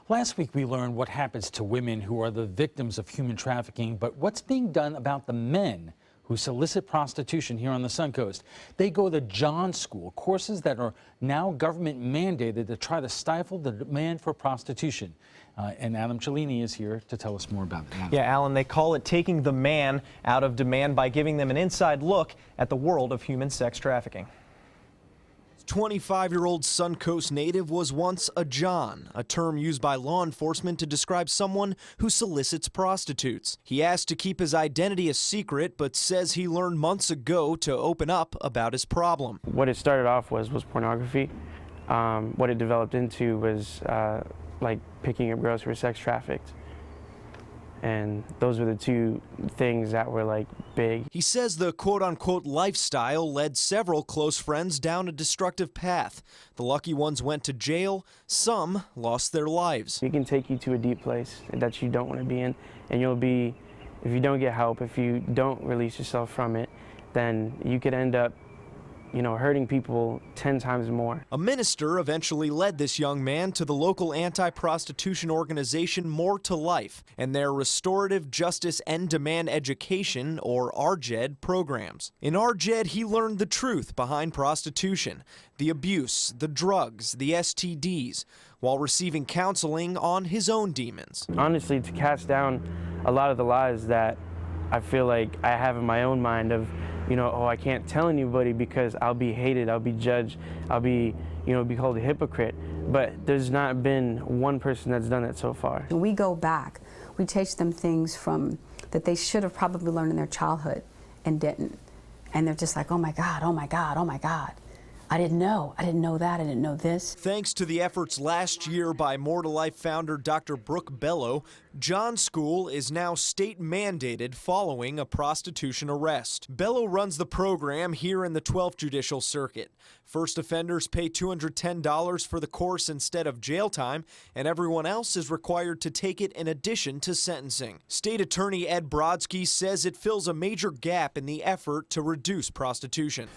Last week we learned what happens to women who are the victims of human trafficking, but what's being done about the men who solicit prostitution here on the Suncoast? They go to John School, courses that are now government mandated to try to stifle the demand for prostitution. And Adam Cellini is here to tell us more about it. Adam. Yeah, Alan, they call it taking the man out of demand by giving them an inside look at the world of human sex trafficking. 25-year-old Suncoast native was once a John, a term used by law enforcement to describe someone who solicits prostitutes. He asked to keep his identity a secret, but says he learned months ago to open up about his problem. What it started off was pornography. What it developed into was like picking up girls who were sex trafficked. And those were the two things that were like big. He says the quote-unquote lifestyle led several close friends down a destructive path. The lucky ones went to jail, some lost their lives. It can take you to a deep place that you don't want to be in, and you'll be, if you don't get help, if you don't release yourself from it, then you could end up hurting people 10 times more. A minister eventually led this young man to the local anti-prostitution organization More to Life and their Restorative Justice End Demand Education, or RJED, programs. In RJED, he learned the truth behind prostitution, the abuse, the drugs, the STDs, while receiving counseling on his own demons. Honestly, to cast down a lot of the lies that I feel like I have in my own mind of, oh, I can't tell anybody because I'll be hated, I'll be judged, I'll be, be called a hypocrite. But there's not been one person that's done that so far. We go back, we teach them things that they should have probably learned in their childhood and didn't. And they're just like, oh my God, oh my God, oh my God. I didn't know that, I didn't know this. Thanks to the efforts last year by More to Life founder Dr. Brooke Bello, John School is now state mandated following a prostitution arrest. Bello runs the program here in the 12th Judicial Circuit. First offenders pay $210 for the course instead of jail time, and everyone else is required to take it in addition to sentencing. State Attorney Ed Brodsky says it fills a major gap in the effort to reduce prostitution.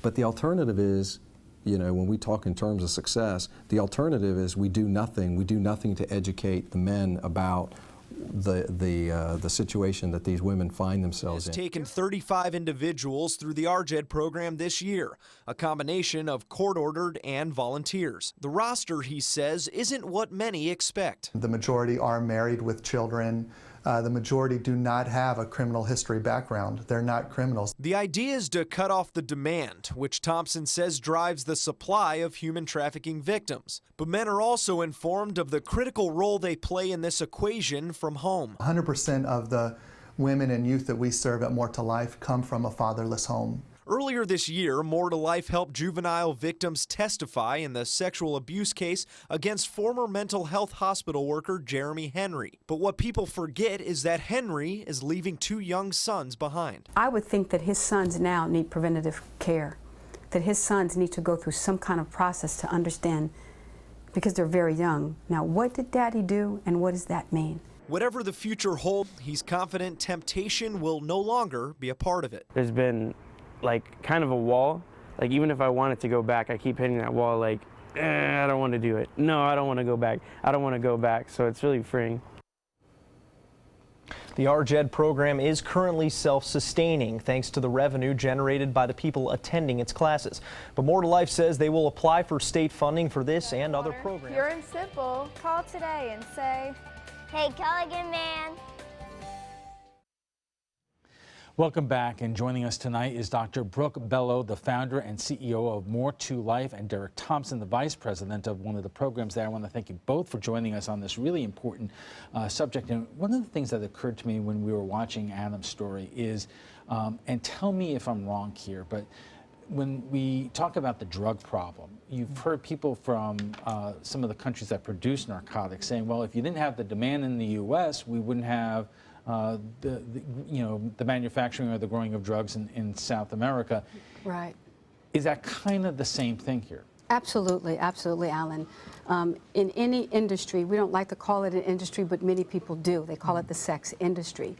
But the alternative is, when we talk in terms of success, the alternative is we do nothing. We do nothing to educate the men about the situation that these women find themselves in. It's taken 35 individuals through the RJED program this year, a combination of court-ordered and volunteers. The roster, he says, isn't what many expect. The majority are married with children. The majority do not have a criminal history background. They're not criminals. The idea is to cut off the demand, which Thompson says drives the supply of human trafficking victims. But men are also informed of the critical role they play in this equation from home. 100% of the women and youth that we serve at More to Life come from a fatherless home. Earlier this year, More to Life helped juvenile victims testify in the sexual abuse case against former mental health hospital worker Jeremy Henry. But what people forget is that Henry is leaving 2 young sons behind. I would think that his sons now need preventative care, that his sons need to go through some kind of process to understand, because they're very young. Now, what did Daddy do, and what does that mean? Whatever the future holds, he's confident temptation will no longer be a part of it. There's been like kind of a wall. Like even if I wanted to go back, I keep hitting that wall like, I don't want to do it. No, I don't want to go back. I don't want to go back. So it's really freeing. The RJED program is currently self-sustaining thanks to the revenue generated by the people attending its classes. But More to Life says they will apply for state funding for this and other programs. Pure and simple. Call today and say, hey, Culligan man. Welcome back, and joining us tonight is Dr. Brooke Bello, the founder and CEO of More to Life, and Derek Thompson, the vice president of one of the programs there. I want to thank you both for joining us on this really important subject. And one of the things that occurred to me when we were watching Adam's story is, and tell me if I'm wrong here, but when we talk about the drug problem, you've heard people from some of the countries that produce narcotics saying, well, if you didn't have the demand in the U.S., we wouldn't have the manufacturing or the growing of drugs in South America. Right. Is that kind of the same thing here? Absolutely, absolutely, Alan. In any industry, we don't like to call it an industry, but many people do. They call it the sex industry.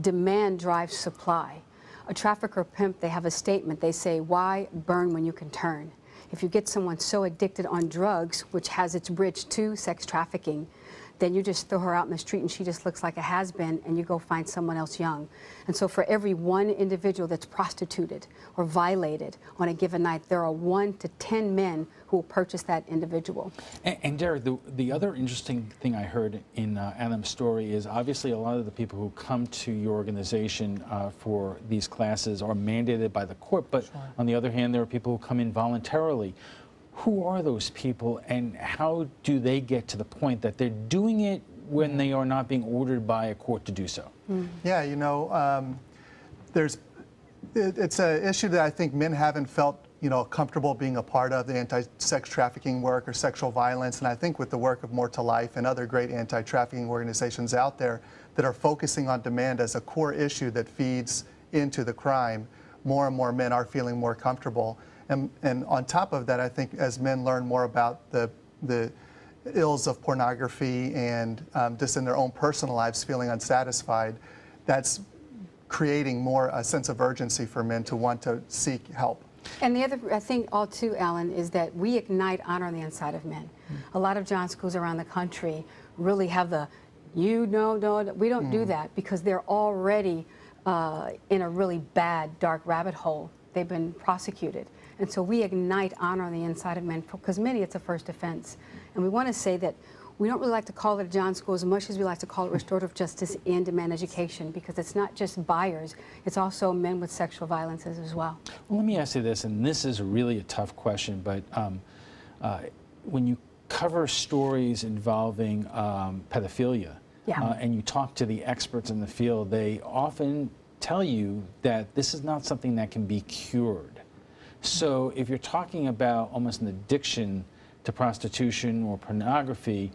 Demand drives supply. A trafficker pimp, they have a statement. They say, why burn when you can turn? If you get someone so addicted on drugs, which has its bridge to sex trafficking, then you just throw her out in the street and she just looks like a has-been, and you go find someone else young. And so for every one individual that's prostituted or violated on a given night, there are 1 to 10 men who will purchase that individual. And Derek, the other interesting thing I heard in Adam's story is obviously a lot of the people who come to your organization for these classes are mandated by the court, but on the other hand, there are people who come in voluntarily. Who are those people, and how do they get to the point that they're doing it when they are not being ordered by a court to do so? Yeah, you know, it's an issue that I think men haven't felt, you know, comfortable being a part of, the anti-sex trafficking work or sexual violence. And I think with the work of More to Life and other great anti-trafficking organizations out there that are focusing on demand as a core issue that feeds into the crime, more and more men are feeling more comfortable. And on top of that, I think as men learn more about the ills of pornography and just in their own personal lives feeling unsatisfied, that's creating more a sense of urgency for men to want to seek help. And the other, I think, all too, Alan, is that we ignite honor on the inside of men. A lot of John schools around the country really have the, we don't do that, because they're already in a really bad, dark rabbit hole. They've been prosecuted. And so we ignite honor on the inside of men, because many, it's a first offense. And we want to say that we don't really like to call it a John School as much as we like to call it restorative justice and demand education, because it's not just buyers, it's also men with sexual violences as well. Well, let me ask you this, and this is really a tough question, but when you cover stories involving pedophilia, and you talk to the experts in the field, they often tell you that this is not something that can be cured. So if you're talking about almost an addiction to prostitution or pornography,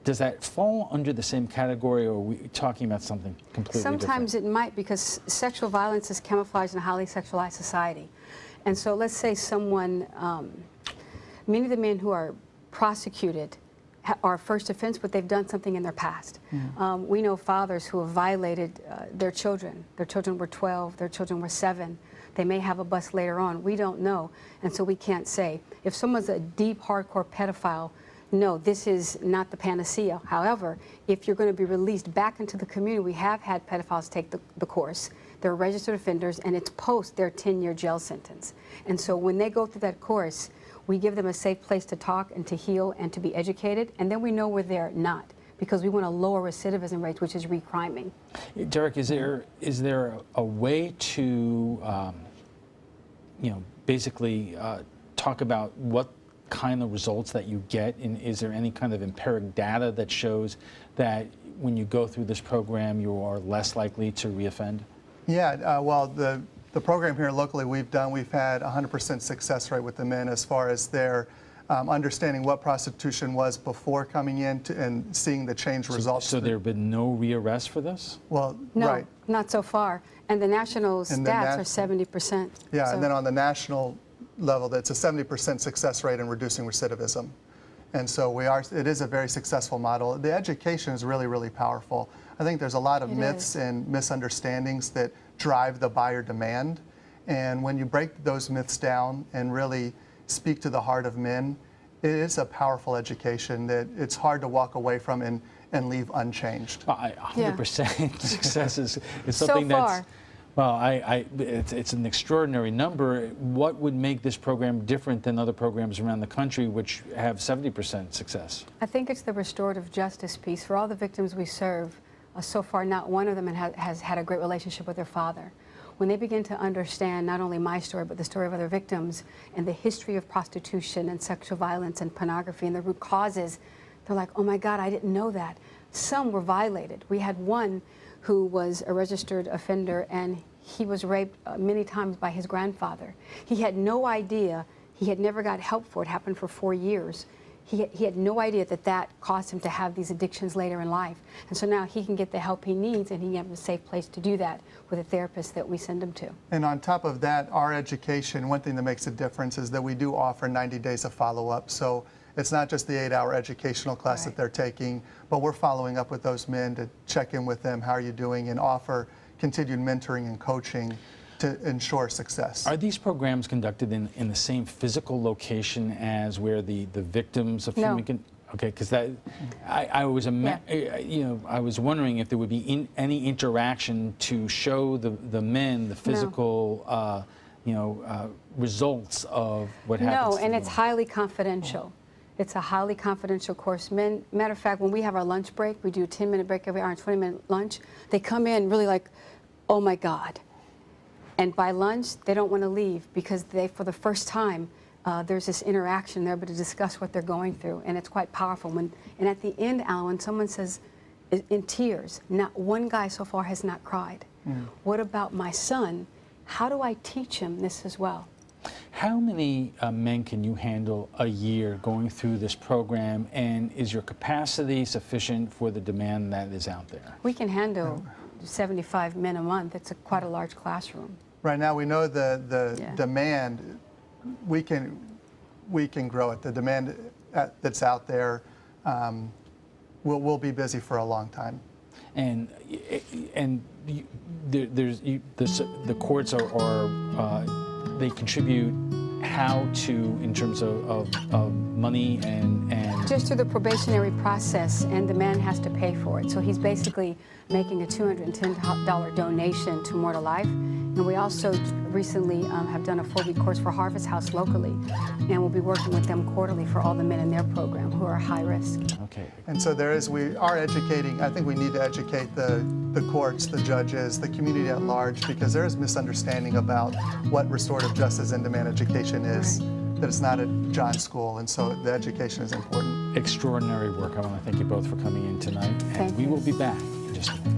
does that fall under the same category, or are we talking about something completely different? Sometimes it might, because sexual violence is camouflaged in a highly sexualized society. And so let's say someone, many of the men who are prosecuted are first offense, but they've done something in their past. We know fathers who have violated their children. Their children were 12, their children were 7. They may have a bust later on. We don't know, and so we can't say. If someone's a deep, hardcore pedophile, no, this is not the panacea. However, if you're going to be released back into the community, we have had pedophiles take the course. They're registered offenders, and it's post their 10-year jail sentence. And so when they go through that course, we give them a safe place to talk and to heal and to be educated, and then we know where they're not, because we want to lower recidivism rates, which is recriming. Derek, is there a way to basically talk about what kind of results that you get? And is there any kind of empiric data that shows that when you go through this program, you are less likely to reoffend? Yeah, well, the program here locally we've had 100% success rate with the men as far as their understanding what prostitution was before coming in and seeing the change results. So there have been no rearrests for this? Well, no, right. Not so far. And the national stats are 70%. Yeah, so. And then on the national level, that's a 70% success rate in reducing recidivism. And so it is a very successful model. The education is really, really powerful. I think there's a lot of myths and misunderstandings that drive the buyer demand. And when you break those myths down and really speak to the heart of men, it is a powerful education that it's hard to walk away from and leave unchanged. 100% success is something so far. That's, well, it's an extraordinary number. What would make this program different than other programs around the country which have 70% success? I think it's the restorative justice piece. For all the victims we serve, so far not one of them has had a great relationship with their father. When they begin to understand not only my story, but the story of other victims and the history of prostitution and sexual violence and pornography and the root causes, they're like, oh my God, I didn't know that. Some were violated. We had one who was a registered offender, and he was raped many times by his grandfather. He had no idea. He had never got help for it. It happened for 4 years. He had no idea that caused him to have these addictions later in life. And so now he can get the help he needs, and he can have a safe place to do that with a therapist that we send him to. And on top of that, our education, one thing that makes a difference is that we do offer 90 days of follow-up. So it's not just the 8-hour educational class that they're taking, but we're following up with those men to check in with them, how are you doing, and offer continued mentoring and coaching to ensure success. Are these programs conducted in the same physical location as where the victims of human Okay, because that I was I was wondering if there would be any interaction to show the men the physical results of what happens. No, and it's highly confidential. It's a highly confidential course. Matter of fact, when we have our lunch break, we do a 10-minute break every hour and 20-minute lunch. They come in really like, oh my God. And by lunch, they don't want to leave because for the first time, there's this interaction there, but to discuss what they're going through, and it's quite powerful. And at the end, Alan, when someone says, in tears, not one guy so far has not cried. What about my son? How do I teach him this as well? How many men can you handle a year going through this program, and is your capacity sufficient for the demand that is out there? We can handle 75 men a month. It's quite a large classroom. Right now, we know the demand. We can grow it. The demand that's out there, we'll be busy for a long time. And the courts are they contribute how to in terms of money and just through the probationary process, and the man has to pay for it. So he's basically making a $210 donation to More to Life. And we also recently have done a 4-week course for Harvest House locally, and we'll be working with them quarterly for all the men in their program who are high risk. Okay. And so we are educating. I think we need to educate the courts, the judges, the community at large, because there is misunderstanding about what restorative justice and demand education is. Right. That it's not at John's school, and so the education is important. Extraordinary work. I want to thank you both for coming in tonight, and we will be back in just a minute.